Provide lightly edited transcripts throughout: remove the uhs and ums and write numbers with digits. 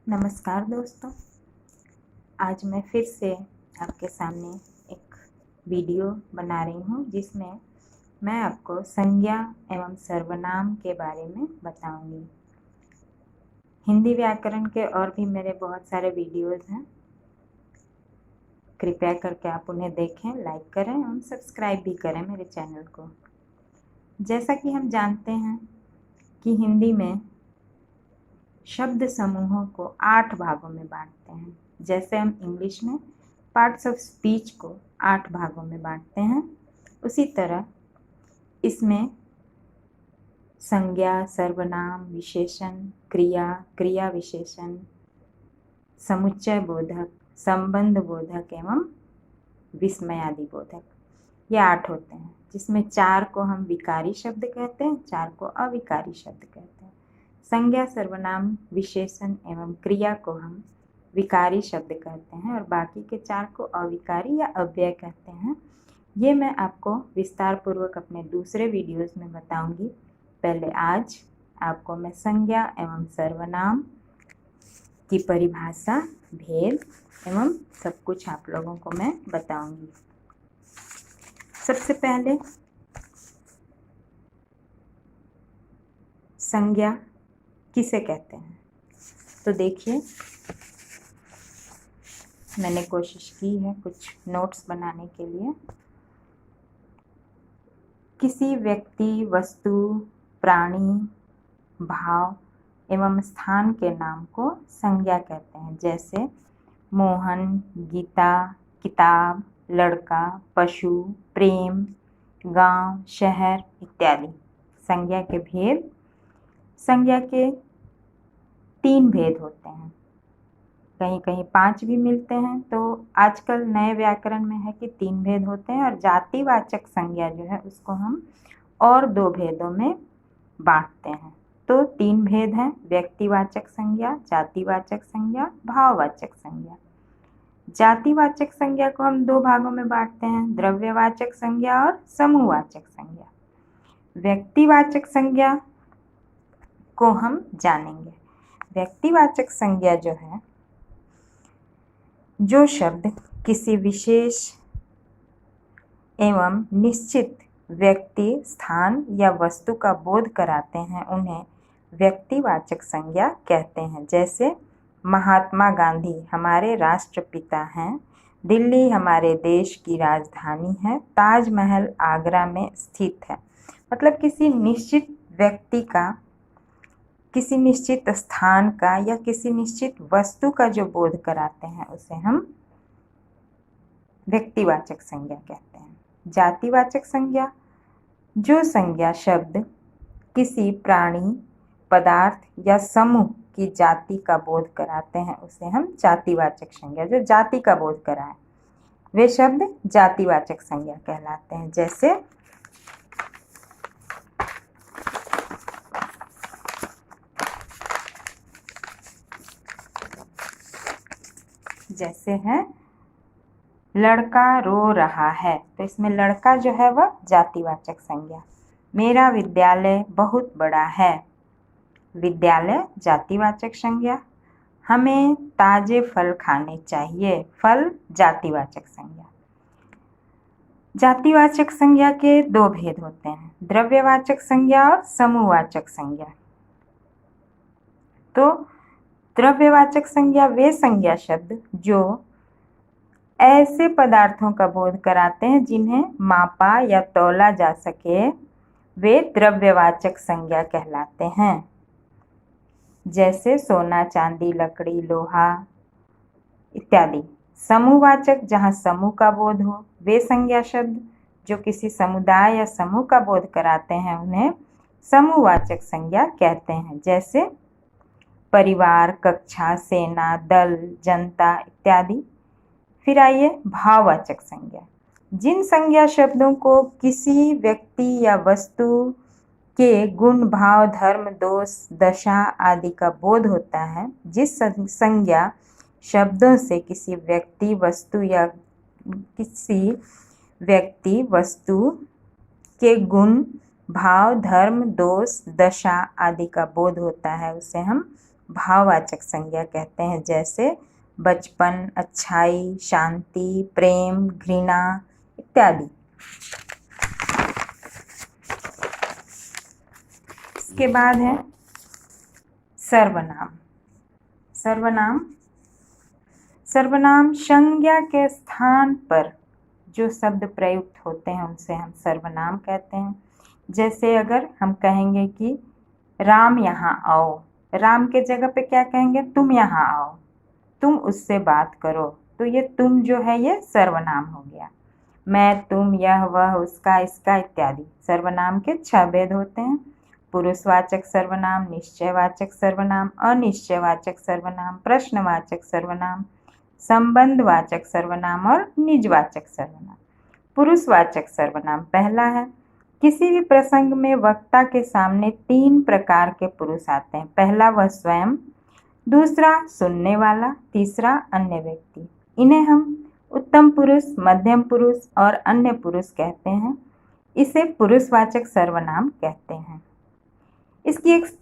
नमस्कार दोस्तों, आज मैं फिर से आपके सामने एक वीडियो बना रही हूँ जिसमें मैं आपको संज्ञा एवं सर्वनाम के बारे में बताऊंगी। हिंदी व्याकरण के और भी मेरे बहुत सारे वीडियोस हैं, कृपया करके आप उन्हें देखें, लाइक करें एवं सब्सक्राइब भी करें मेरे चैनल को। जैसा कि हम जानते हैं कि हिंदी में शब्द समूहों को 8 भागों में बांटते हैं। जैसे हम इंग्लिश में पार्ट्स ऑफ स्पीच को 8 भागों में बांटते हैं, उसी तरह इसमें संज्ञा, सर्वनाम, विशेषण, क्रिया, क्रिया विशेषण, समुच्चय बोधक, संबंध बोधक एवं विस्मयादि बोधक, ये 8 होते हैं, जिसमें 4 को हम विकारी शब्द कहते हैं, 4 को अविकारी शब्द कहते हैं। संज्ञा, सर्वनाम, विशेषण एवं क्रिया को हम विकारी शब्द कहते हैं और बाकी के 4 को अविकारी या अव्यय कहते हैं। ये मैं आपको विस्तार पूर्वक अपने दूसरे वीडियोस में बताऊंगी। पहले आज आपको मैं संज्ञा एवं सर्वनाम की परिभाषा, भेद एवं सब कुछ आप लोगों को मैं बताऊंगी। सबसे पहले संज्ञा किसे कहते हैं, तो देखिए मैंने कोशिश की है कुछ नोट्स बनाने के लिए। किसी व्यक्ति, वस्तु, प्राणी, भाव एवं स्थान के नाम को संज्ञा कहते हैं। जैसे मोहन, गीता, किताब, लड़का, पशु, प्रेम, गांव, शहर इत्यादि। संज्ञा के भेद, संज्ञा के 3 भेद होते हैं, कहीं कहीं 5 भी मिलते हैं। तो आजकल नए व्याकरण में है कि 3 भेद होते हैं और जातिवाचक संज्ञा जो है उसको हम और 2 भेदों में बांटते हैं। तो 3 भेद हैं, व्यक्तिवाचक संज्ञा, जातिवाचक संज्ञा, भाववाचक संज्ञा। जातिवाचक संज्ञा को हम 2 भागों में बांटते हैं, द्रव्यवाचक संज्ञा और समूहवाचक संज्ञा। व्यक्तिवाचक संज्ञा को हम जानेंगे। व्यक्तिवाचक संज्ञा जो है, जो शब्द किसी विशेष एवं निश्चित व्यक्ति, स्थान या वस्तु का बोध कराते हैं, उन्हें व्यक्तिवाचक संज्ञा कहते हैं। जैसे महात्मा गांधी हमारे राष्ट्रपिता हैं, दिल्ली हमारे देश की राजधानी है, ताजमहल आगरा में स्थित है। मतलब किसी निश्चित व्यक्ति का, किसी निश्चित स्थान का या किसी निश्चित वस्तु का जो बोध कराते हैं उसे हम व्यक्तिवाचक संज्ञा कहते हैं। जातिवाचक संज्ञा, जो संज्ञा शब्द किसी प्राणी, पदार्थ या समूह की जाति का बोध कराते हैं उसे हम जातिवाचक संज्ञा, जो जाति का बोध कराए वे शब्द जातिवाचक संज्ञा कहलाते हैं। जैसे है लड़का रो रहा है, तो इसमें लड़का जो है वह जातिवाचक संज्ञा। मेरा विद्यालय बहुत बड़ा है, विद्यालय जातिवाचक संज्ञा। हमें ताजे फल खाने चाहिए, फल जातिवाचक संज्ञा। जातिवाचक संज्ञा के 2 भेद होते हैं, द्रव्यवाचक संज्ञा और समूहवाचक संज्ञा। तो द्रव्यवाचक संज्ञा वे संज्ञा शब्द जो ऐसे पदार्थों का बोध कराते हैं जिन्हें मापा या तौला जा सके, वे द्रव्यवाचक संज्ञा कहलाते हैं। जैसे सोना, चांदी, लकड़ी, लोहा इत्यादि। समूहवाचक, जहाँ समूह का बोध हो, वे संज्ञा शब्द जो किसी समुदाय या समूह का बोध कराते हैं उन्हें समूहवाचक संज्ञा कहते हैं। जैसे परिवार, कक्षा, सेना, दल, जनता इत्यादि। फिर आइए भाववाचक संज्ञा, जिन संज्ञा शब्दों को किसी व्यक्ति या वस्तु के गुण, भाव, धर्म, दोष, दशा आदि का बोध होता है, जिस संज्ञा शब्दों से किसी व्यक्ति, वस्तु या किसी व्यक्ति, वस्तु के गुण, भाव, धर्म, दोष, दशा आदि का बोध होता है, उसे हम भाववाचक संज्ञा कहते हैं, जैसे बचपन, अच्छाई, शांति, प्रेम, घृणा इत्यादि। इसके बाद है सर्वनाम। सर्वनाम संज्ञा के स्थान पर जो शब्द प्रयुक्त होते हैं उनसे हम सर्वनाम कहते हैं। जैसे अगर हम कहेंगे कि राम यहाँ आओ, राम के जगह पे क्या कहेंगे, तुम यहाँ आओ, तुम उससे बात करो, तो ये तुम जो है ये सर्वनाम हो गया। मैं, तुम, यह, वह, उसका, इसका इत्यादि। सर्वनाम के 6 भेद होते हैं: पुरुषवाचक सर्वनाम, निश्चयवाचक सर्वनाम, अनिश्चयवाचक सर्वनाम, प्रश्नवाचक सर्वनाम, संबंधवाचक सर्वनाम और निजवाचक सर्वनाम। पुरुषवाचक सर्वनाम पहला है। किसी भी प्रसंग में वक्ता के सामने 3 प्रकार के पुरुष आते हैं। पहला वह स्वयं, दूसरा सुनने वाला, तीसरा अन्य व्यक्ति। इन्हें हम उत्तम पुरुष, मध्यम पुरुष और अन्य पुरुष कहते हैं। इसे पुरुषवाचक सर्वनाम कहते हैं।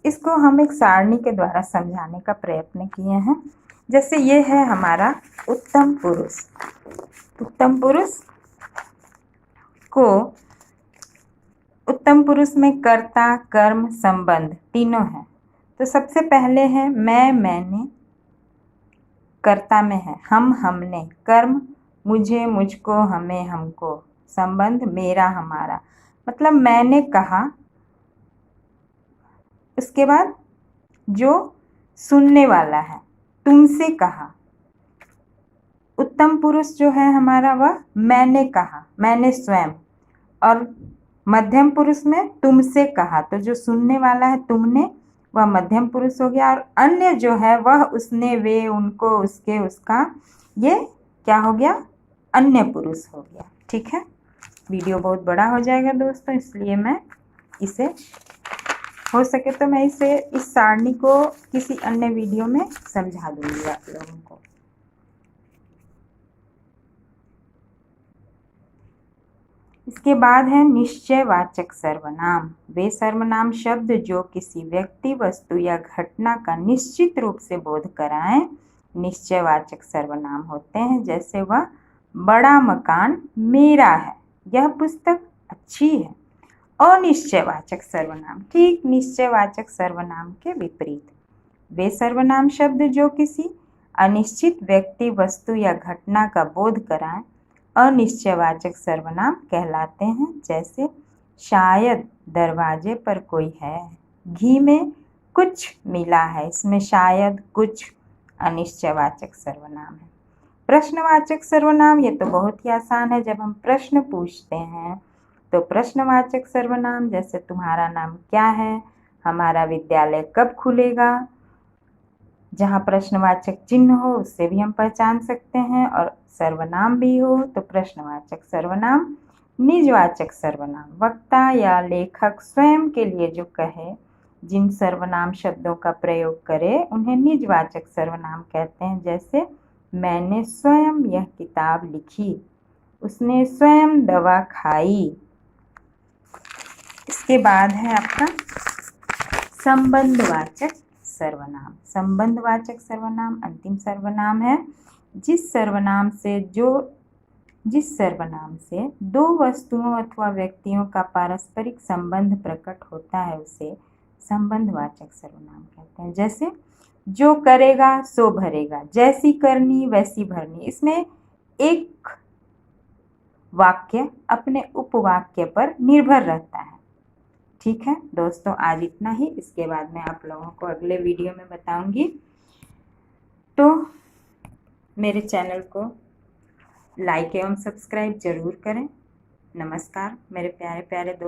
इसको हम एक सारणी के द्वारा समझाने का प्रयत्न किए हैं। जैसे ये है हमारा उत्तम पुरुष। उत्तम पुरुष को उत्तम पुरुष में कर्ता, कर्म, संबंध तीनों हैं। तो सबसे पहले है मैं, मैंने, कर्ता में है हम, हमने, कर्म मुझे, मुझको, हमें, हमको, संबंध मेरा, हमारा, मतलब मैंने कहा। उसके बाद जो सुनने वाला है, तुमसे कहा। उत्तम पुरुष जो है हमारा वह मैंने कहा, मैंने स्वयं। और मध्यम पुरुष में तुमसे कहा, तो जो सुनने वाला है तुमने, वह मध्यम पुरुष हो गया। और अन्य जो है वह, उसने, वे, उनको, उसके, उसका, ये क्या हो गया, अन्य पुरुष हो गया। ठीक है, वीडियो बहुत बड़ा हो जाएगा दोस्तों, इसलिए मैं इसे हो सके तो मैं इसे इस सारणी को किसी अन्य वीडियो में समझा दूंगी आप लोगों को। इसके बाद है निश्चयवाचक सर्वनाम। वे सर्वनाम शब्द जो किसी व्यक्ति, वस्तु या घटना का निश्चित रूप से बोध कराएं, निश्चयवाचक सर्वनाम होते हैं। जैसे वह बड़ा मकान मेरा है, यह पुस्तक अच्छी है। अनिश्चयवाचक सर्वनाम, ठीक निश्चयवाचक सर्वनाम के विपरीत। वे सर्वनाम शब्द जो किसी अनिश्चित व्यक्ति, वस्तु या घटना का बोध कराएं, अनिश्चयवाचक सर्वनाम कहलाते हैं। जैसे शायद दरवाजे पर कोई है, घी में कुछ मिला है, इसमें शायद, कुछ अनिश्चयवाचक सर्वनाम है। प्रश्नवाचक सर्वनाम, ये तो बहुत ही आसान है। जब हम प्रश्न पूछते हैं तो प्रश्नवाचक सर्वनाम, जैसे तुम्हारा नाम क्या है, हमारा विद्यालय कब खुलेगा, जहाँ प्रश्नवाचक चिन्ह हो उससे भी हम पहचान सकते हैं। और सर्वनाम भी हो तो प्रश्नवाचक सर्वनाम। निजवाचक सर्वनाम, वक्ता या लेखक स्वयं के लिए जो कहे, जिन सर्वनाम शब्दों का प्रयोग करे उन्हें निजवाचक सर्वनाम कहते हैं। जैसे मैंने स्वयं यह किताब लिखी, उसने स्वयं दवा खाई। इसके बाद है आपका संबंधवाचक सर्वनाम। संबंधवाचक सर्वनाम अंतिम सर्वनाम है। जिस सर्वनाम से दो वस्तुओं अथवा व्यक्तियों का पारस्परिक संबंध प्रकट होता है उसे संबंधवाचक सर्वनाम कहते हैं। जैसे जो करेगा सो भरेगा, जैसी करनी वैसी भरनी। इसमें एक वाक्य अपने उपवाक्य पर निर्भर रहता है। ठीक है दोस्तों, आज इतना ही। इसके बाद मैं आप लोगों को अगले वीडियो में बताऊंगी। तो मेरे चैनल को लाइक एवं सब्सक्राइब जरूर करें। नमस्कार मेरे प्यारे प्यारे दोस्तों।